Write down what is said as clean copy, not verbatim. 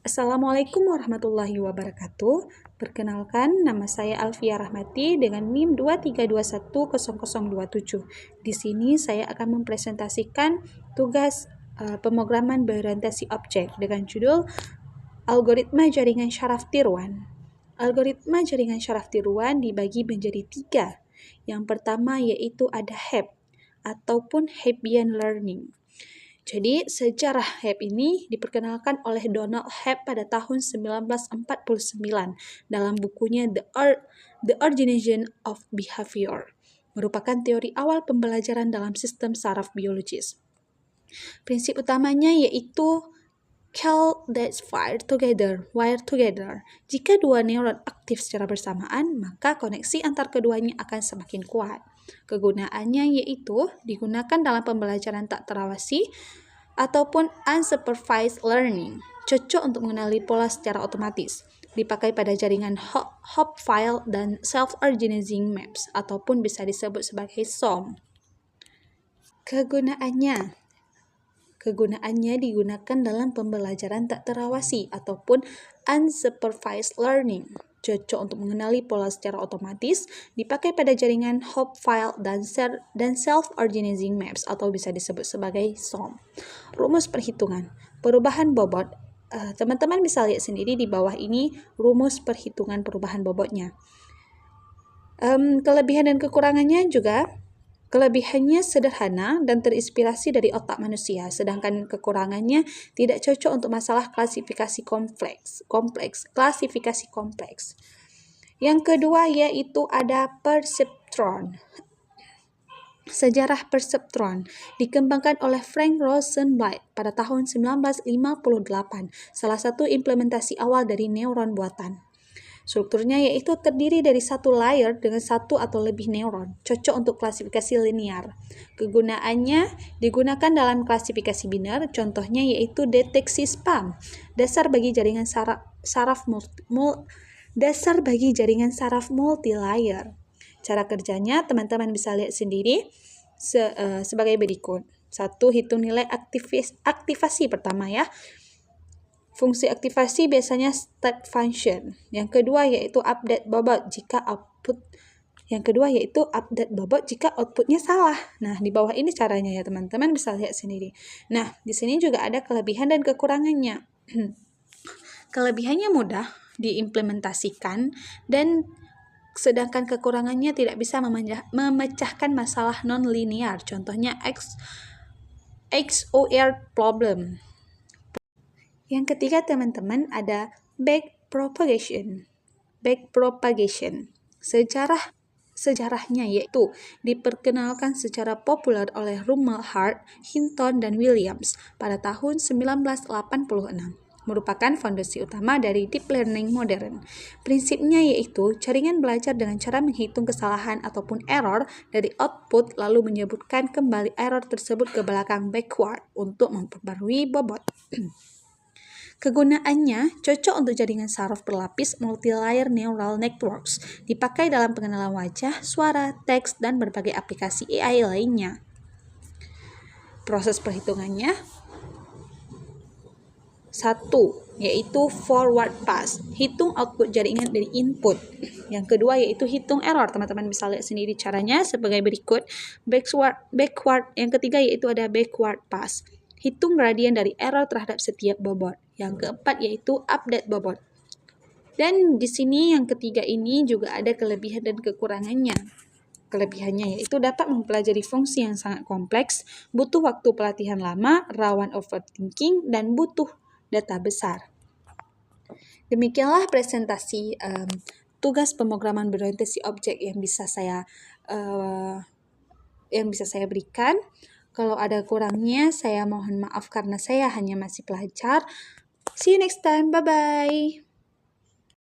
Assalamualaikum warahmatullahi wabarakatuh. Perkenalkan, nama saya Alfia Rahmati dengan NIM 23210027. Di sini saya akan mempresentasikan tugas pemrograman berorientasi objek dengan judul Algoritma Jaringan Syaraf Tiruan. Algoritma jaringan syaraf tiruan dibagi menjadi 3. Yang pertama yaitu ada HEP ataupun Hebbian Learning. Jadi, sejarah HEP ini diperkenalkan oleh Donald Hebb pada tahun 1949 dalam bukunya The Origination of Behavior, merupakan teori awal pembelajaran dalam sistem saraf biologis. Prinsip utamanya yaitu cell that's wire together. Jika dua neuron aktif secara bersamaan, maka koneksi antar keduanya akan semakin kuat. Kegunaannya yaitu digunakan dalam pembelajaran tak terawasi ataupun unsupervised learning, cocok untuk mengenali pola secara otomatis. Dipakai pada jaringan hop file dan self-organizing maps ataupun bisa disebut sebagai SOM. Kegunaannya digunakan dalam pembelajaran tak terawasi ataupun unsupervised learning. Cocok untuk mengenali pola secara otomatis, dipakai pada jaringan hop file dan self-organizing maps atau bisa disebut sebagai SOM. Rumus perhitungan. Perubahan bobot. Teman-teman bisa lihat sendiri di bawah ini rumus perhitungan perubahan bobotnya. Kelebihan dan kekurangannya juga. Kelebihannya sederhana dan terinspirasi dari otak manusia, sedangkan kekurangannya tidak cocok untuk masalah klasifikasi kompleks. Yang kedua yaitu ada perseptron. Sejarah perseptron dikembangkan oleh Frank Rosenblatt pada tahun 1958, salah satu implementasi awal dari neuron buatan. Strukturnya yaitu terdiri dari satu layer dengan satu atau lebih neuron, cocok untuk klasifikasi linear. Kegunaannya digunakan dalam klasifikasi biner, contohnya yaitu deteksi spam, dasar bagi jaringan saraf multilayer. Cara kerjanya teman-teman bisa lihat sendiri sebagai berikut. 1. Hitung nilai aktivasi pertama ya. Fungsi aktivasi biasanya step function. Yang kedua yaitu update bobot jika outputnya salah. Nah, di bawah ini caranya ya teman-teman bisa lihat sendiri. Nah, di sini juga ada kelebihan dan kekurangannya. Kelebihannya mudah diimplementasikan dan sedangkan kekurangannya tidak bisa memecahkan masalah non-linear. Contohnya XOR problem. Yang ketiga teman-teman ada backpropagation. Sejarahnya yaitu diperkenalkan secara populer oleh Rumelhart, Hinton, dan Williams pada tahun 1986. Merupakan fondasi utama dari deep learning modern. Prinsipnya yaitu jaringan belajar dengan cara menghitung kesalahan ataupun error dari output lalu menyebutkan kembali error tersebut ke belakang backward untuk memperbarui bobot. Kegunaannya cocok untuk jaringan saraf berlapis multi-layer neural networks, dipakai dalam pengenalan wajah, suara, teks, dan berbagai aplikasi AI lainnya. Proses perhitungannya 1. Yaitu forward pass, hitung output jaringan dari input. Yang kedua yaitu hitung error, teman-teman bisa lihat sendiri caranya sebagai berikut. Backward. Yang ketiga yaitu ada backward pass, hitung gradien dari error terhadap setiap bobot. Yang keempat yaitu update bobot. Dan di sini yang ketiga ini juga ada kelebihan dan kekurangannya. Kelebihannya yaitu dapat mempelajari fungsi yang sangat kompleks, butuh waktu pelatihan lama, rawan overthinking, dan butuh data besar. Demikianlah presentasi tugas pemrograman berorientasi objek yang bisa saya berikan. Kalau ada kurangnya, saya mohon maaf karena saya hanya masih pelajar. See you next time. Bye-bye.